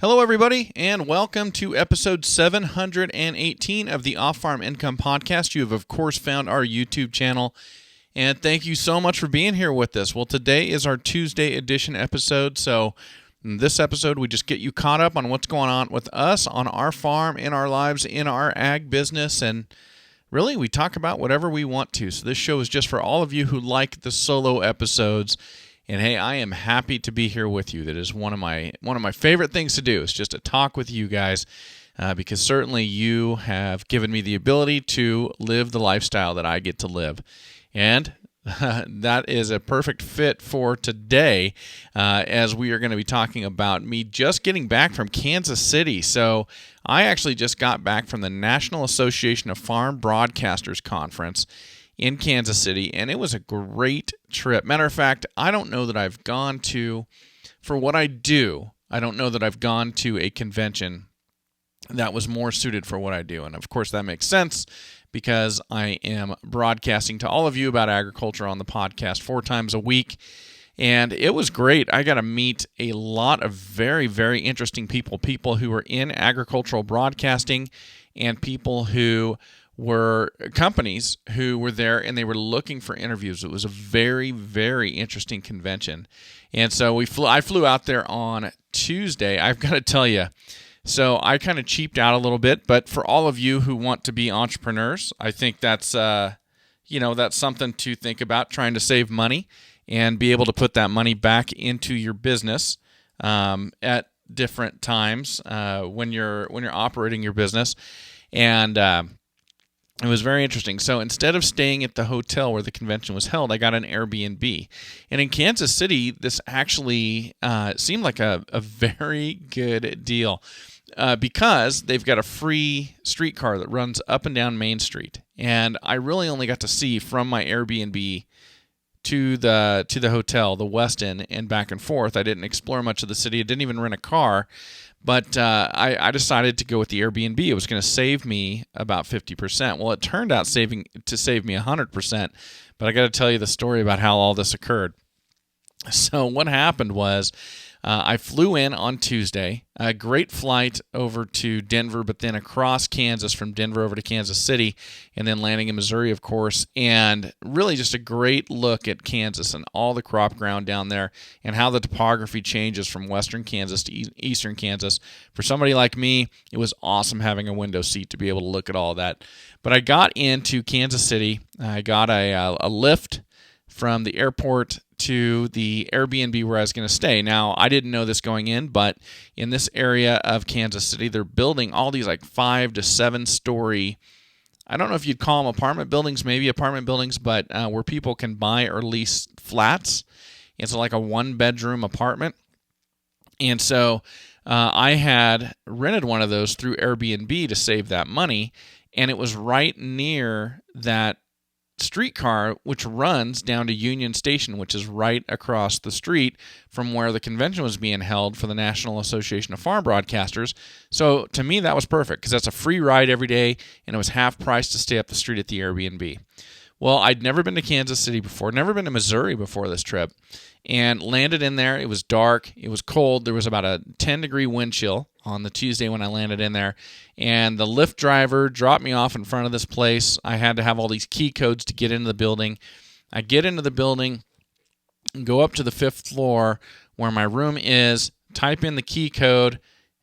Hello, everybody, and welcome to episode 718 of the Off-Farm Income Podcast. You have, of course, found our YouTube channel, and thank you so much for being here with us. Well, today is our Tuesday edition episode, so in this episode, we just get you caught up on what's going on with us on our farm, in our lives, in our ag business, and really, we talk about whatever we want to. So this show is just for all of you who like the solo episodes. And hey, I am happy to be here with you. That is one of my favorite things to do, is just to talk with you guys, because certainly you have given me the ability to live the lifestyle that I get to live. And that is a perfect fit for today, as we are going to be talking about me just getting back from Kansas City. So I actually just got back from the National Association of Farm Broadcasters Conference in Kansas City, and it was a great trip. Matter of fact, I don't know that I've gone to, for what I do, I don't know that I've gone to a convention that was more suited for what I do. And of course, that makes sense because I am broadcasting to all of you about agriculture on the podcast 4 times a week. And it was great. I got to meet a lot of very, very interesting people who were in agricultural broadcasting and people who were companies who were there and they were looking for interviews. It was a very, very interesting convention. And so I flew out there on Tuesday. I've got to tell you, so I kind of cheaped out a little bit, but for all of you who want to be entrepreneurs, I think that's that's something to think about, trying to save money and be able to put that money back into your business at different times when you're operating your business. And it was very interesting. So instead of staying at the hotel where the convention was held, I got an Airbnb. And in Kansas City, this actually seemed like a very good deal because they've got a free streetcar that runs up and down Main Street. And I really only got to see from my Airbnb to the hotel, the West End, and back and forth. I didn't explore much of the city. I didn't even rent a car. But I decided to go with the Airbnb. It was going to save me about 50%. Well, it turned out save me 100%. But I got to tell you the story about how all this occurred. So what happened was I flew in on Tuesday, a great flight over to Denver, but then across Kansas from Denver over to Kansas City, and then landing in Missouri, of course, and really just a great look at Kansas and all the crop ground down there and how the topography changes from western Kansas to eastern Kansas. For somebody like me, it was awesome having a window seat to be able to look at all that. But I got into Kansas City. I got a lift from the airport to the Airbnb where I was going to stay. Now, I didn't know this going in, but in this area of Kansas City, they're building all these like 5 to 7 story, I don't know if you'd call them apartment buildings, maybe apartment buildings, but where people can buy or lease flats. It's like a 1-bedroom apartment. And so I had rented one of those through Airbnb to save that money, and it was right near that streetcar which runs down to Union Station, which is right across the street from where the convention was being held for the National Association of Farm Broadcasters. So to me, that was perfect because that's a free ride every day, and it was half price to stay up the street at the Airbnb. Well, I'd never been to Kansas City before, never been to Missouri before this trip, and landed in there. It was dark. It was cold. There was about a 10-degree wind chill on the Tuesday when I landed in there, and the Lyft driver dropped me off in front of this place. I had to have all these key codes to get into the building. I get into the building, go up to the 5th floor where my room is, type in the key code.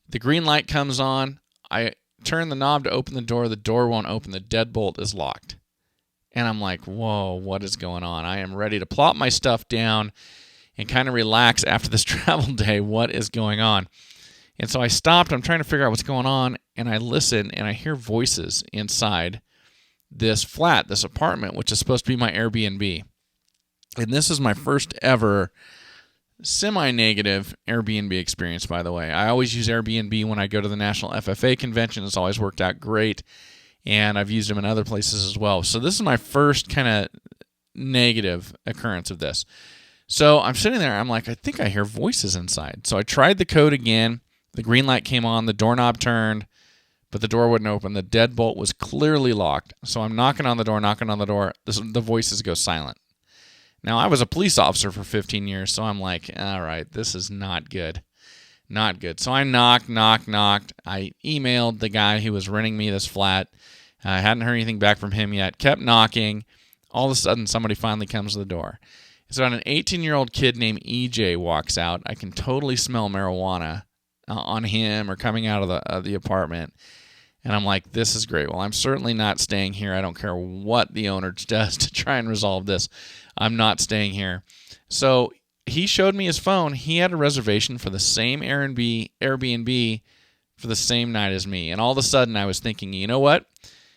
The green light comes on. I turn the knob to open the door won't open. The deadbolt is locked. And I'm like, whoa, what is going on? I am ready to plop my stuff down and kind of relax after this travel day. What is going on? And so I stopped. I'm trying to figure out what's going on. And I listen, and I hear voices inside this flat, this apartment, which is supposed to be my Airbnb. And this is my first ever semi-negative Airbnb experience, by the way. I always use Airbnb when I go to the National FFA convention. It's always worked out great. And I've used them in other places as well. So this is my first kind of negative occurrence of this. So I'm sitting there. I'm like, I think I hear voices inside. So I tried the code again. The green light came on. The doorknob turned, but the door wouldn't open. The deadbolt was clearly locked. So I'm knocking on the door. The voices go silent. Now, I was a police officer for 15 years, so I'm like, all right, this is not good. Not good. So I knocked. I emailed the guy who was renting me this flat. I hadn't heard anything back from him yet. Kept knocking. All of a sudden, somebody finally comes to the door. It's about an 18-year-old kid named EJ walks out. I can totally smell marijuana on him or coming out of the apartment. And I'm like, this is great. Well, I'm certainly not staying here. I don't care what the owner does to try and resolve this. I'm not staying here. So he showed me his phone. He had a reservation for the same Airbnb for the same night as me. And all of a sudden I was thinking, you know what?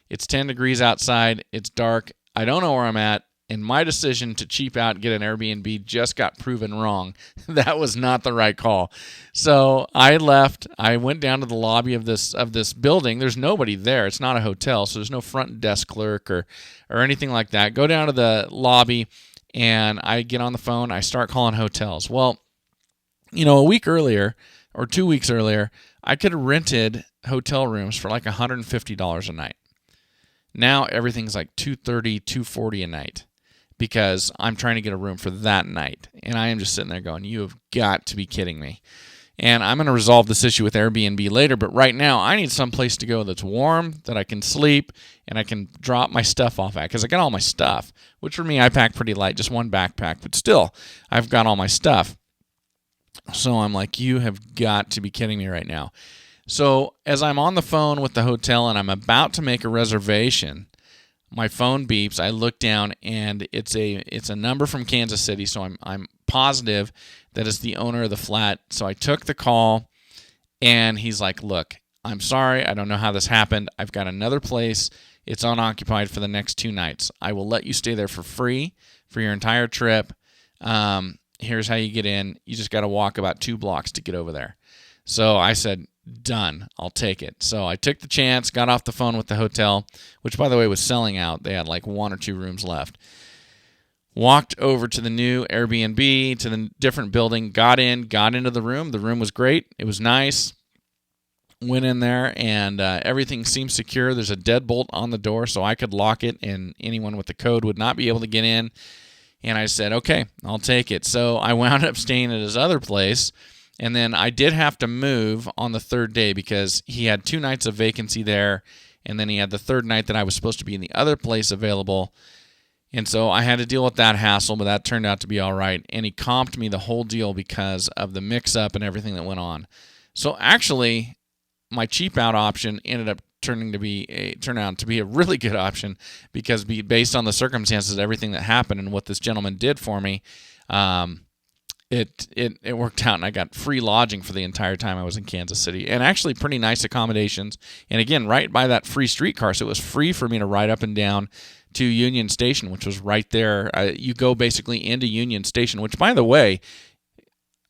It's 10 degrees outside. It's dark. I don't know where I'm at. And my decision to cheap out and get an Airbnb just got proven wrong. That was not the right call. So I left. I went down to the lobby of this building. There's nobody there. It's not a hotel, so there's no front desk clerk or anything like that. Go down to the lobby, and I get on the phone. I start calling hotels. Well, a week earlier or 2 weeks earlier, I could have rented hotel rooms for like $150 a night. Now everything's like $230, $240 a night because I'm trying to get a room for that night. And I am just sitting there going, you have got to be kidding me. And I'm going to resolve this issue with Airbnb later, but right now I need some place to go that's warm, that I can sleep, and I can drop my stuff off at, because I got all my stuff, which for me, I pack pretty light, just one backpack, but still, I've got all my stuff. So I'm like, you have got to be kidding me right now. So as I'm on the phone with the hotel and I'm about to make a reservation, my phone beeps. I look down and it's a number from Kansas City, so I'm positive that it's the owner of the flat. So I took the call, and he's like, "Look, I'm sorry. I don't know how this happened. I've got another place. It's unoccupied for the next 2 nights. I will let you stay there for free for your entire trip. Here's how you get in. You just got to walk about 2 blocks to get over there." So I said, done. I'll take it. So I took the chance, got off the phone with the hotel, which, by the way, was selling out. They had like 1 or 2 rooms left. Walked over to the new Airbnb, to the different building, got into the room. The room was great. It was nice. Went in there, and everything seemed secure. There's a deadbolt on the door, so I could lock it, and anyone with the code would not be able to get in. And I said, okay, I'll take it. So I wound up staying at his other place. And then I did have to move on the 3rd day because he had 2 nights of vacancy there, and then he had the 3rd night that I was supposed to be in the other place available. And so I had to deal with that hassle, but that turned out to be all right. And he comped me the whole deal because of the mix-up and everything that went on. So actually, my cheap out option ended up turned out to be a really good option because based on the circumstances, everything that happened and what this gentleman did for me, It worked out, and I got free lodging for the entire time I was in Kansas City, and actually pretty nice accommodations. And again, right by that free streetcar, so it was free for me to ride up and down to Union Station, which was right there. You go basically into Union Station, which, by the way,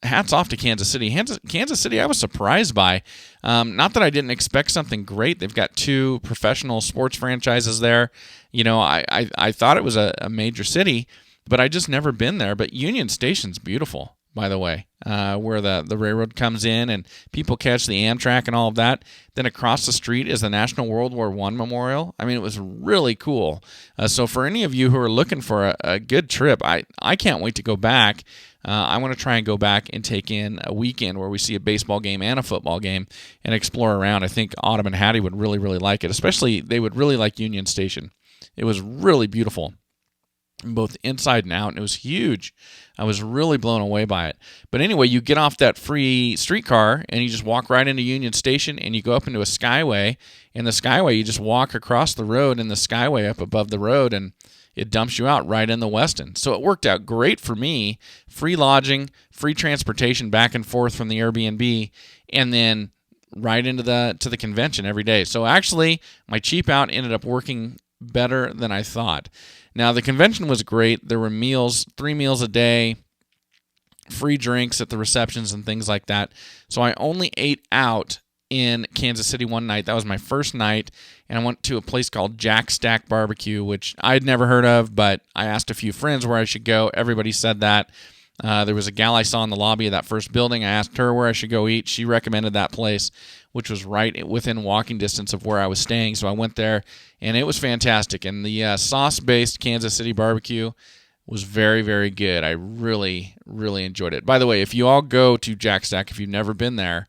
hats off to Kansas City. Kansas City, I was surprised by. Not that I didn't expect something great. They've got 2 professional sports franchises there. I thought it was a major city, but I just never been there. But Union Station's beautiful, by the way, where the railroad comes in and people catch the Amtrak and all of that. Then across the street is the National World War I Memorial. I mean, it was really cool. So for any of you who are looking for a good trip, I can't wait to go back. I want to try and go back and take in a weekend where we see a baseball game and a football game and explore around. I think Autumn and Hattie would really, really like it. Especially, they would really like Union Station. It was really beautiful, both inside and out, and it was huge. I was really blown away by it. But anyway, you get off that free streetcar, and you just walk right into Union Station, and you go up into a skyway. And the skyway, you just walk across the road, and the skyway up above the road, and it dumps you out right in the Westin. So it worked out great for me. Free lodging, free transportation back and forth from the Airbnb, and then right into the convention every day. So actually, my cheap out ended up working better than I thought. Now, the convention was great. There were meals, 3 meals a day, free drinks at the receptions and things like that. So I only ate out in Kansas City one night. That was my first night, and I went to a place called Jack Stack Barbecue, which I'd never heard of, but I asked a few friends where I should go. Everybody said that. There was a gal I saw in the lobby of that first building. I asked her where I should go eat. She recommended that place, which was right within walking distance of where I was staying. So I went there, and it was fantastic. And the sauce-based Kansas City barbecue was very, very good. I really, really enjoyed it. By the way, if you all go to Jack Stack, if you've never been there,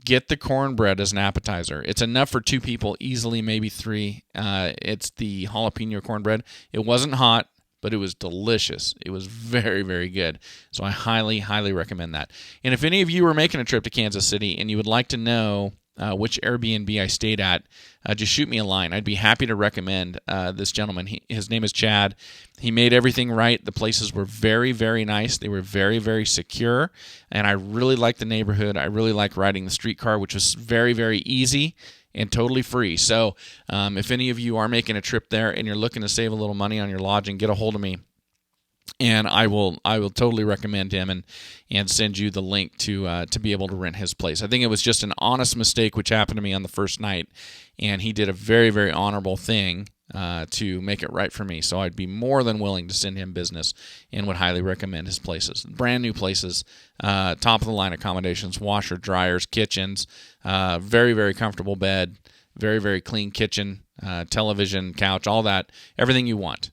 get the cornbread as an appetizer. It's enough for 2 people, easily maybe 3. It's the jalapeno cornbread. It wasn't hot, but it was delicious. It was very, very good. So I highly, highly recommend that. And if any of you are making a trip to Kansas City and you would like to know which Airbnb I stayed at, just shoot me a line. I'd be happy to recommend this gentleman. His name is Chad. He made everything right. The places were very, very nice. They were very, very secure, and I really liked the neighborhood. I really liked riding the streetcar, which was very, very easy and totally free. So if any of you are making a trip there and you're looking to save a little money on your lodging, get a hold of me. And I will totally recommend him and send you the link to be able to rent his place. I think it was just an honest mistake which happened to me on the first night, and he did a very, very honorable thing to make it right for me. So I'd be more than willing to send him business and would highly recommend his places. Brand new places, top of the line accommodations, washer, dryers, kitchens, very, very comfortable bed, very, very clean kitchen, television, couch, all that, everything you want.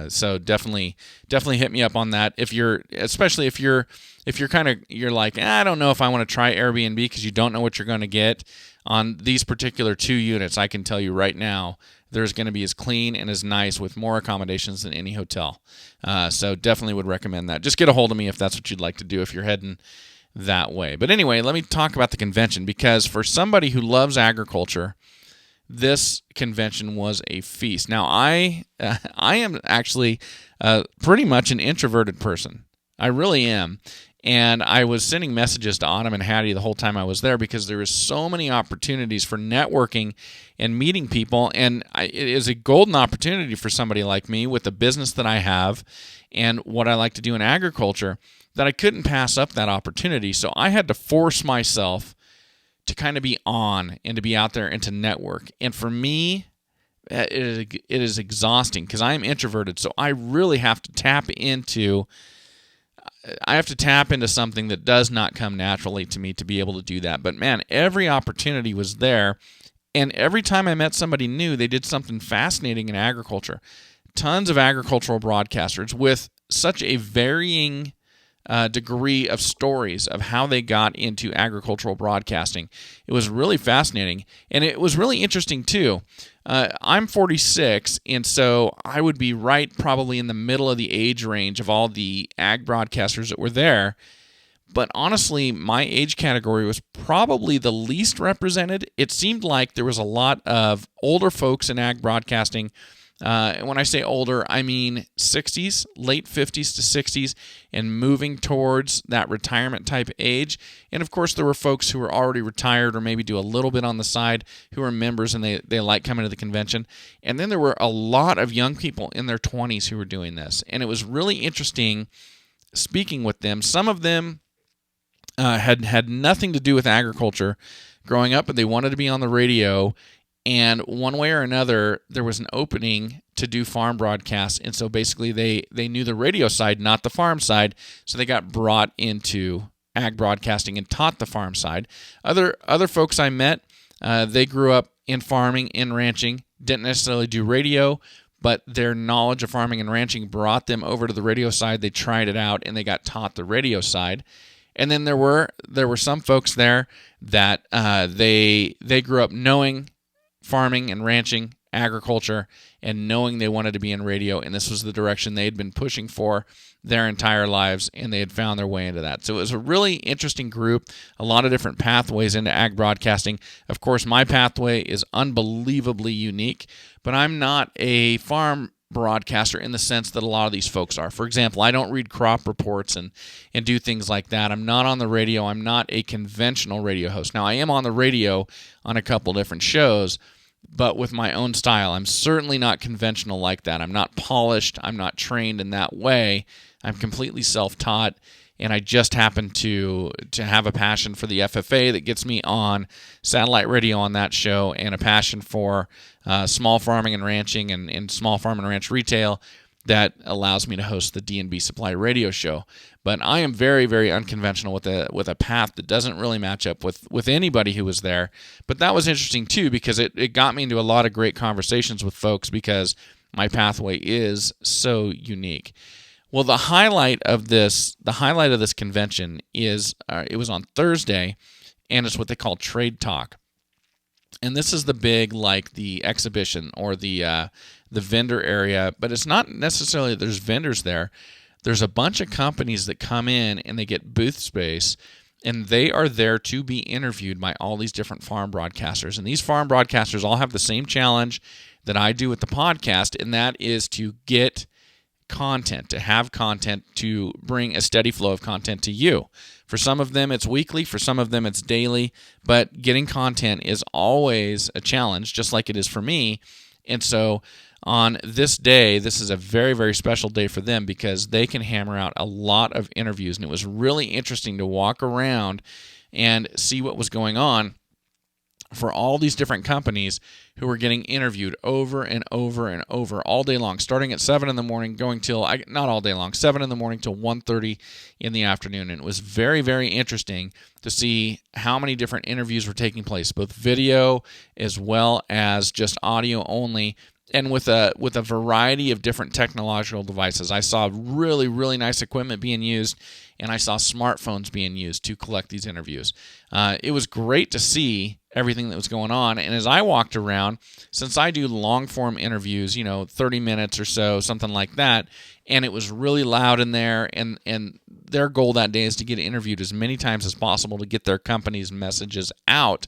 So definitely hit me up on that. Especially if you're like, I don't know if I want to try Airbnb because you don't know what you're going to get on these particular 2 units. I can tell you right now, there's going to be as clean and as nice with more accommodations than any hotel. So definitely would recommend that. Just get a hold of me if that's what you'd like to do if you're heading that way. But anyway, let me talk about the convention, because for somebody who loves agriculture, this convention was a feast. Now, I am actually pretty much an introverted person. I really am. And I was sending messages to Autumn and Hattie the whole time I was there, because there was so many opportunities for networking and meeting people. And it is a golden opportunity for somebody like me with the business that I have and what I like to do in agriculture, that I couldn't pass up that opportunity. So I had to force myself to kind of be on and to be out there and to network. And for me, it is exhausting because I'm introverted. So I really have to tap into something that does not come naturally to me to be able to do that. But man, every opportunity was there. And every time I met somebody new, they did something fascinating in agriculture. Tons of agricultural broadcasters with such a varying degree of stories of how they got into agricultural broadcasting. It was really fascinating, and it was really interesting too. I'm 46, and so I would be right probably in the middle of the age range of all the ag broadcasters that were there. But honestly, my age category was probably the least represented. It seemed like there was a lot of older folks in ag broadcasting. And when I say older, I mean 60s, late 50s to 60s, and moving towards that retirement type age. And of course, there were folks who were already retired or maybe do a little bit on the side who are members and they like coming to the convention. And then there were a lot of young people in their 20s who were doing this. And it was really interesting speaking with them. Some of them had nothing to do with agriculture growing up, but they wanted to be on the radio. And one way or another, there was an opening to do farm broadcasts. And so basically they knew the radio side, not the farm side. So they got brought into ag broadcasting and taught the farm side. Other folks I met, they grew up in farming, in ranching, didn't necessarily do radio, but their knowledge of farming and ranching brought them over to the radio side. They tried it out and they got taught the radio side. And then there were some folks there that they grew up knowing farming and ranching, agriculture, and knowing they wanted to be in radio, and this was the direction they had been pushing for their entire lives, and they had found their way into that. So it was a really interesting group, a lot of different pathways into ag broadcasting. Of course, my pathway is unbelievably unique, but I'm not a farm broadcaster in the sense that a lot of these folks are. For example, I don't read crop reports and do things like that. I'm not on the radio. I'm not a conventional radio host. Now, I am on the radio on a couple different shows, but with my own style. I'm certainly not conventional like that. I'm not polished. I'm not trained in that way. I'm completely self-taught, and I just happen to have a passion for the FFA that gets me on satellite radio on that show, and a passion for small farming and ranching and small farm and ranch retail that allows me to host the D&B Supply radio show. But I am very, very unconventional with a path that doesn't really match up with anybody who was there. But that was interesting too, because it got me into a lot of great conversations with folks, because my pathway is so unique. Well, the highlight of this convention is it was on Thursday, and it's what they call Trade Talk. And this is the big, like the exhibition or the vendor area, but it's not necessarily that there's vendors there. There's a bunch of companies that come in and they get booth space, and they are there to be interviewed by all these different farm broadcasters. And these farm broadcasters all have the same challenge that I do with the podcast, and that is to get content, to have content, to bring a steady flow of content to you. For some of them, it's weekly. For some of them, it's daily. But getting content is always a challenge, just like it is for me. And so on this day, this is a very, very special day for them because they can hammer out a lot of interviews. And it was really interesting to walk around and see what was going on for all these different companies who were getting interviewed over and over and over all day long, starting at 7 in the morning, going till, not all day long, 7 in the morning till 1:30 in the afternoon. And it was very, very interesting to see how many different interviews were taking place, both video as well as just audio only, and with a variety of different technological devices. I saw really, really nice equipment being used, and I saw smartphones being used to collect these interviews. It was great to see everything that was going on. And as I walked around, since I do long-form interviews, 30 minutes or so, something like that, and it was really loud in there, and their goal that day is to get interviewed as many times as possible to get their company's messages out.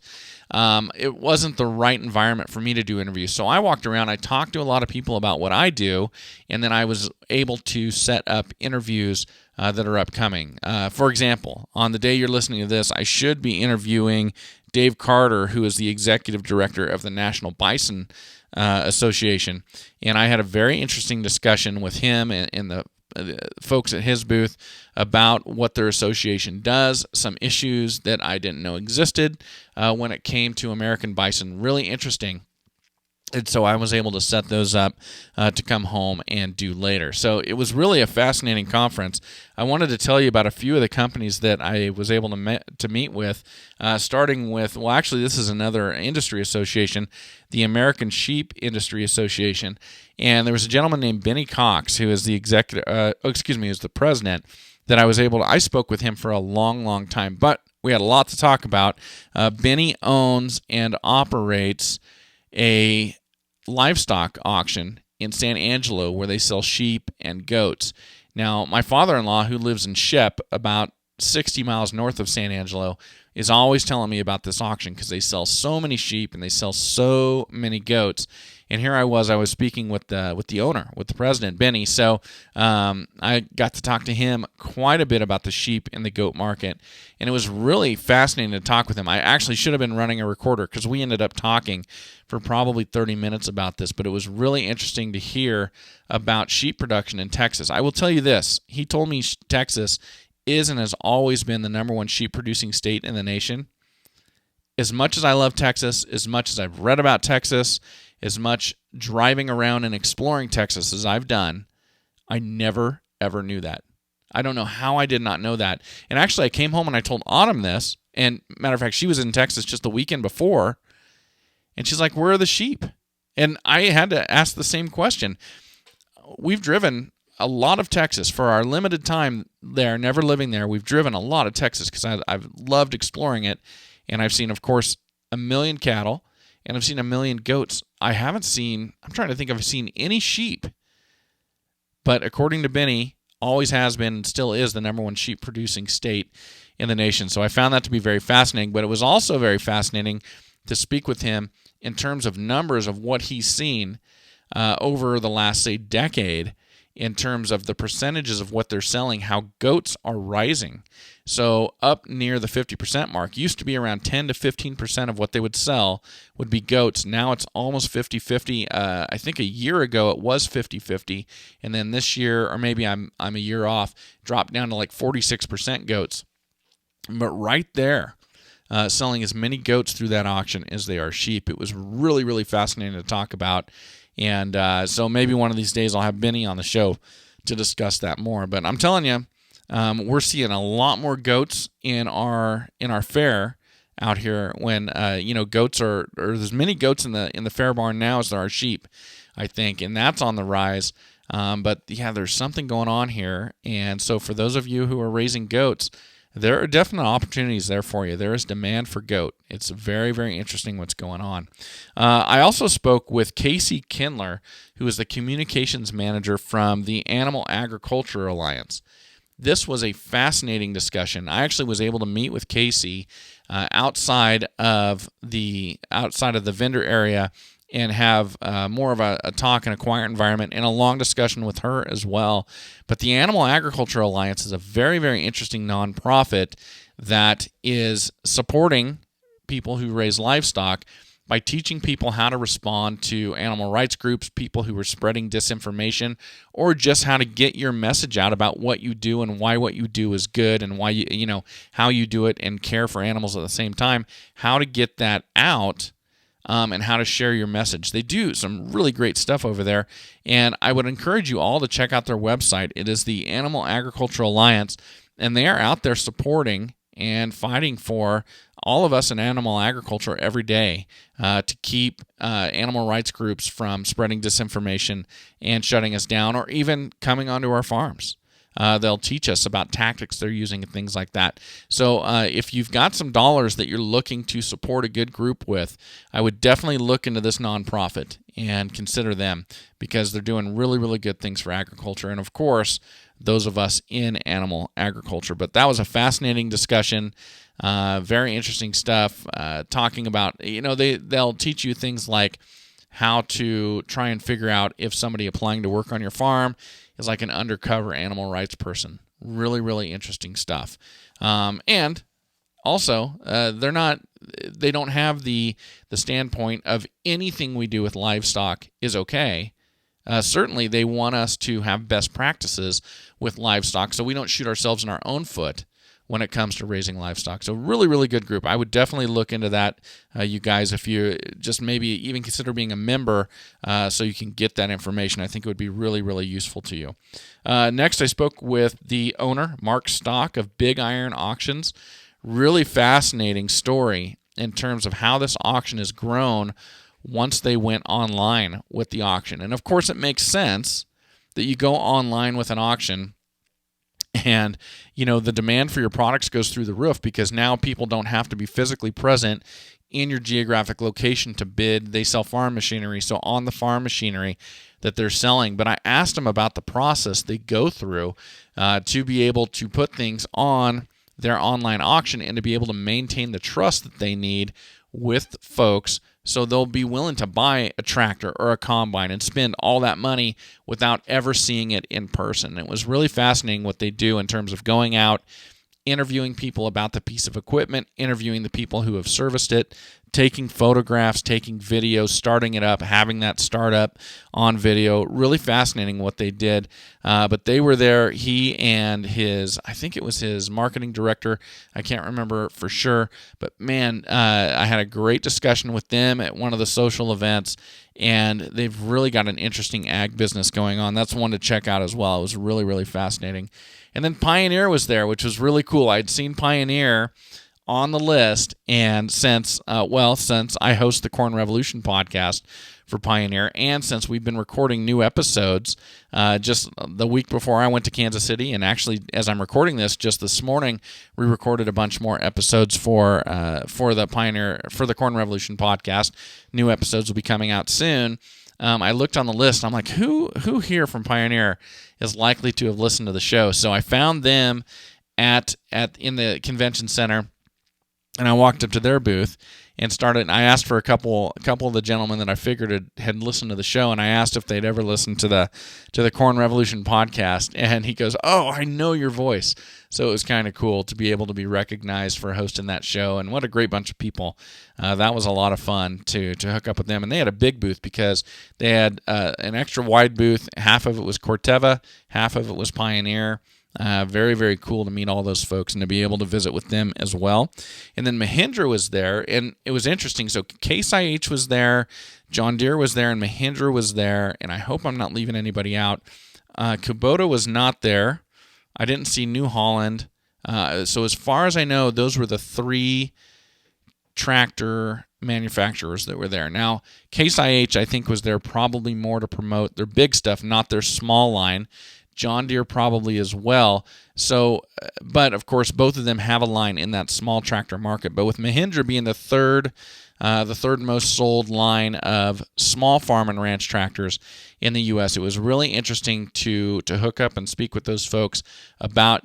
It wasn't the right environment for me to do interviews. So I walked around, I talked to a lot of people about what I do, and then I was able to set up interviews that are upcoming. For example, on the day you're listening to this, I should be interviewing Dave Carter, who is the executive director of the National Bison Association. And I had a very interesting discussion with him and the folks at his booth about what their association does, some issues that I didn't know existed when it came to American bison. Really interesting. And so I was able to set those up to come home and do later. So it was really a fascinating conference. I wanted to tell you about a few of the companies that I was able to meet with, starting with, well, actually, this is another industry association, the American Sheep Industry Association. And there was a gentleman named Benny Cox, who is the is the president, that I spoke with him for a long, long time. But we had a lot to talk about. Benny owns and operates a livestock auction in San Angelo where they sell sheep and goats. Now, my father-in-law, who lives in Shep, about 60 miles north of San Angelo, is always telling me about this auction because they sell so many sheep and they sell so many goats. And here I was speaking with the owner, with the president, Benny. So I got to talk to him quite a bit about the sheep and the goat market. And it was really fascinating to talk with him. I actually should have been running a recorder because we ended up talking for probably 30 minutes about this. But it was really interesting to hear about sheep production in Texas. I will tell you this. He told me Texas is and has always been the number one sheep producing state in the nation. As much as I love Texas, as much as I've read about Texas, as much driving around and exploring Texas as I've done, I never, ever knew that. I don't know how I did not know that. And actually, I came home and I told Autumn this, and matter of fact, she was in Texas just the weekend before, and she's like, where are the sheep? And I had to ask the same question. We've driven a lot of Texas for our limited time there, never living there. We've driven a lot of Texas because I've loved exploring it, and I've seen, of course, 1 million cattle, and I've seen 1 million goats. I'm trying to think if I've seen any sheep. But according to Benny, always has been and still is the number one sheep producing state in the nation. So I found that to be very fascinating. But it was also very fascinating to speak with him in terms of numbers of what he's seen over the last, say, decade, in terms of the percentages of what they're selling, how goats are rising. So up near the 50% mark. Used to be around 10 to 15% of what they would sell would be goats. Now it's almost 50-50. I think a year ago it was 50-50. And then this year, or maybe I'm a year off, dropped down to like 46% goats. But right there, selling as many goats through that auction as they are sheep. It was really, really fascinating to talk about. And so maybe one of these days I'll have Benny on the show to discuss that more. But I'm telling you, we're seeing a lot more goats in our fair out here. When goats are, or there's many goats in the fair barn now as there are sheep, I think, and that's on the rise. But yeah, there's something going on here. And so for those of you who are raising goats, there are definite opportunities there for you. There is demand for goat. It's very, very interesting what's going on. I also spoke with Casey Kindler, who is the communications manager from the Animal Agriculture Alliance. This was a fascinating discussion. I actually was able to meet with Casey outside of the vendor area and have more of a talk in a quiet environment and a long discussion with her as well. But the Animal Agriculture Alliance is a very, very interesting nonprofit that is supporting people who raise livestock by teaching people how to respond to animal rights groups, people who are spreading disinformation, or just how to get your message out about what you do and why what you do is good and why how you do it and care for animals at the same time, how to get that out. And how to share your message. They do some really great stuff over there, and I would encourage you all to check out their website. It is the Animal Agriculture Alliance, and they are out there supporting and fighting for all of us in animal agriculture every day to keep animal rights groups from spreading disinformation and shutting us down or even coming onto our farms. They'll teach us about tactics they're using and things like that. So if you've got some dollars that you're looking to support a good group with, I would definitely look into this nonprofit and consider them because they're doing really, really good things for agriculture and, of course, those of us in animal agriculture. But that was a fascinating discussion, very interesting stuff, talking about, they'll teach you things like how to try and figure out if somebody applying to work on your farm is like an undercover animal rights person. Really, really interesting stuff. And also, they don't have the standpoint of anything we do with livestock is okay. Certainly, they want us to have best practices with livestock so we don't shoot ourselves in our own foot when it comes to raising livestock. So really, really good group. I would definitely look into that, you guys, if you just maybe even consider being a member so you can get that information. I think it would be really, really useful to you. Next, I spoke with the owner, Mark Stock of Big Iron Auctions. Really fascinating story in terms of how this auction has grown once they went online with the auction. And of course, it makes sense that you go online with an auction and, the demand for your products goes through the roof because now people don't have to be physically present in your geographic location to bid. They sell farm machinery, so on the farm machinery that they're selling. But I asked them about the process they go through to be able to put things on their online auction and to be able to maintain the trust that they need with folks so they'll be willing to buy a tractor or a combine and spend all that money without ever seeing it in person. It was really fascinating what they do in terms of going out, interviewing people about the piece of equipment, interviewing the people who have serviced it, taking photographs, taking videos, starting it up, having that start up on video. Really fascinating what they did. But they were there, he and I think it was his marketing director. I can't remember for sure. But man, I had a great discussion with them at one of the social events, and they've really got an interesting ag business going on. That's one to check out as well. It was really, really fascinating. And then Pioneer was there, which was really cool. I'd seen Pioneer on the list, and since I host the Corn Revolution podcast for Pioneer, and since we've been recording new episodes just the week before I went to Kansas City, and actually as I'm recording this, just this morning, we recorded a bunch more episodes for the Corn Revolution podcast. New episodes will be coming out soon. I looked on the list. I'm like, who here from Pioneer is likely to have listened to the show? So I found them in the convention center, and I walked up to their booth and I asked for a couple of the gentlemen that I figured had listened to the show, and I asked if they'd ever listened to the Corn Revolution podcast, and he goes, "Oh, I know your voice." So it was kind of cool to be able to be recognized for hosting that show, and what a great bunch of people. That was a lot of fun to hook up with them, and they had a big booth because they had an extra wide booth. Half of it was Corteva, half of it was Pioneer. Very, very cool to meet all those folks and to be able to visit with them as well. And then Mahindra was there, and it was interesting. So Case IH was there, John Deere was there, and Mahindra was there, and I hope I'm not leaving anybody out. Kubota was not there. I didn't see New Holland. So as far as I know, those were the three tractor manufacturers that were there. Now, Case IH, I think, was there probably more to promote their big stuff, not their small line. John Deere probably as well. So, but of course, both of them have a line in that small tractor market. But with Mahindra being the third most sold line of small farm and ranch tractors in the U.S., it was really interesting to hook up and speak with those folks about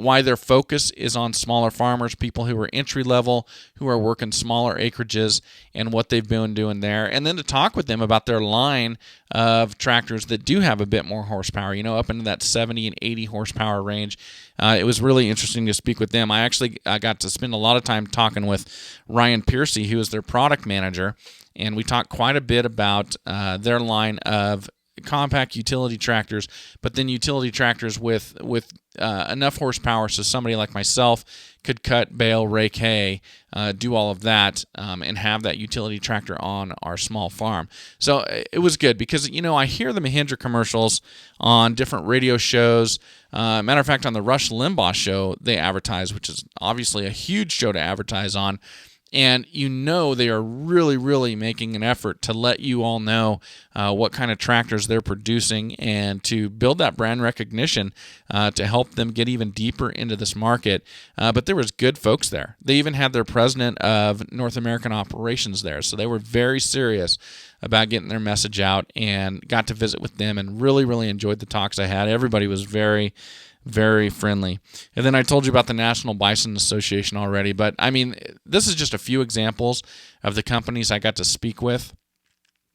why their focus is on smaller farmers, people who are entry level, who are working smaller acreages, and what they've been doing there, and then to talk with them about their line of tractors that do have a bit more horsepower, up into that 70 and 80 horsepower range. It was really interesting to speak with them. I got to spend a lot of time talking with Ryan Piercy, who is their product manager, and we talked quite a bit about their line of compact utility tractors, but then utility tractors with enough horsepower so somebody like myself could cut, bale, rake hay, do all of that, and have that utility tractor on our small farm. So it was good because, I hear the Mahindra commercials on different radio shows. Matter of fact, on the Rush Limbaugh show, they advertise, which is obviously a huge show to advertise on. And they are really, really making an effort to let you all know what kind of tractors they're producing and to build that brand recognition to help them get even deeper into this market. But there was good folks there. They even had their president of North American operations there. So they were very serious about getting their message out, and got to visit with them and really, really enjoyed the talks I had. Everybody was very, very friendly. And then I told you about the National Bison Association already, but this is just a few examples of the companies I got to speak with.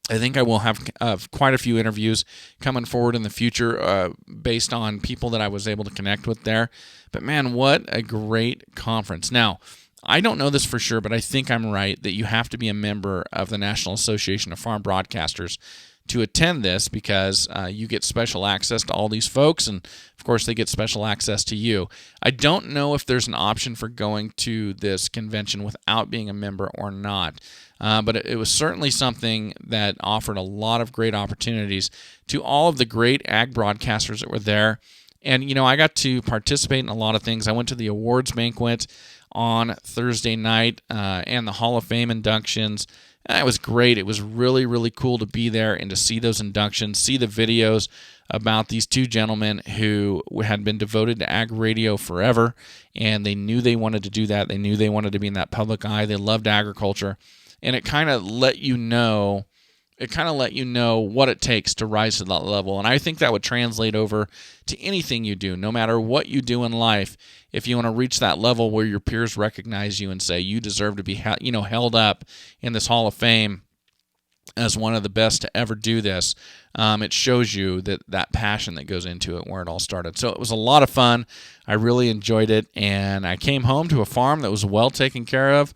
I think I will have quite a few interviews coming forward in the future based on people that I was able to connect with there. But man, what a great conference. Now, I don't know this for sure, but I think I'm right that you have to be a member of the National Association of Farm Broadcasters to attend this, because you get special access to all these folks, and of course they get special access to you. I don't know if there's an option for going to this convention without being a member or not, but it was certainly something that offered a lot of great opportunities to all of the great ag broadcasters that were there. And, I got to participate in a lot of things. I went to the awards banquet on Thursday night and the Hall of Fame inductions. It was great. It was really, really cool to be there and to see those inductions, see the videos about these two gentlemen who had been devoted to ag radio forever, and they knew they wanted to do that. They knew they wanted to be in that public eye. They loved agriculture, and it kind of let you know what it takes to rise to that level. And I think that would translate over to anything you do, no matter what you do in life. If you want to reach that level where your peers recognize you and say you deserve to be held up in this Hall of Fame as one of the best to ever do this, it shows you that passion that goes into it, where it all started. So it was a lot of fun. I really enjoyed it, and I came home to a farm that was well taken care of.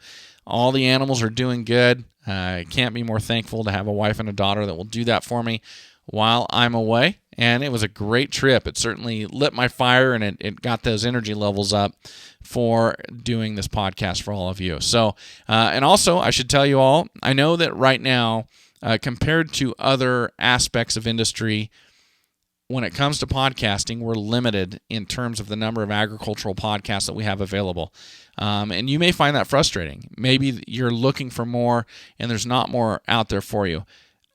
All the animals are doing good. I can't be more thankful to have a wife and a daughter that will do that for me while I'm away. And it was a great trip. It certainly lit my fire, and it got those energy levels up for doing this podcast for all of you. So, and also, I should tell you all, I know that right now, compared to other aspects of industry, when it comes to podcasting, we're limited in terms of the number of agricultural podcasts that we have available. And you may find that frustrating. Maybe you're looking for more and there's not more out there for you.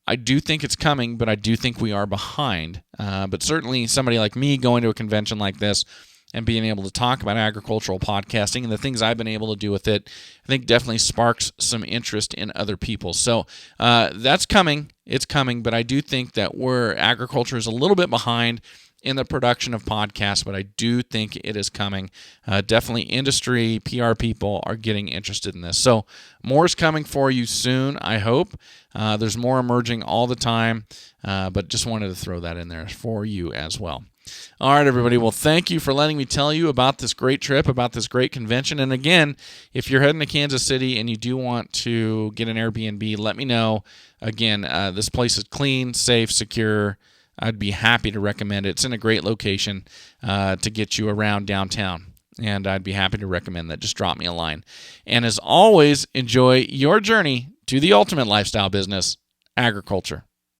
I do think it's coming, but I do think we are behind. But certainly somebody like me going to a convention like this and being able to talk about agricultural podcasting and the things I've been able to do with it, I think definitely sparks some interest in other people. So that's coming. It's coming, but I do think that agriculture is a little bit behind in the production of podcasts, but I do think it is coming. Definitely industry, PR people are getting interested in this. So more is coming for you soon, I hope. There's more emerging all the time, but just wanted to throw that in there for you as well. All right, everybody. Well, thank you for letting me tell you about this great trip, about this great convention. And again, if you're heading to Kansas City and you do want to get an Airbnb, let me know. Again, this place is clean, safe, secure. I'd be happy to recommend it. It's in a great location to get you around downtown, and I'd be happy to recommend that. Just drop me a line. And as always, enjoy your journey to the ultimate lifestyle business, agriculture.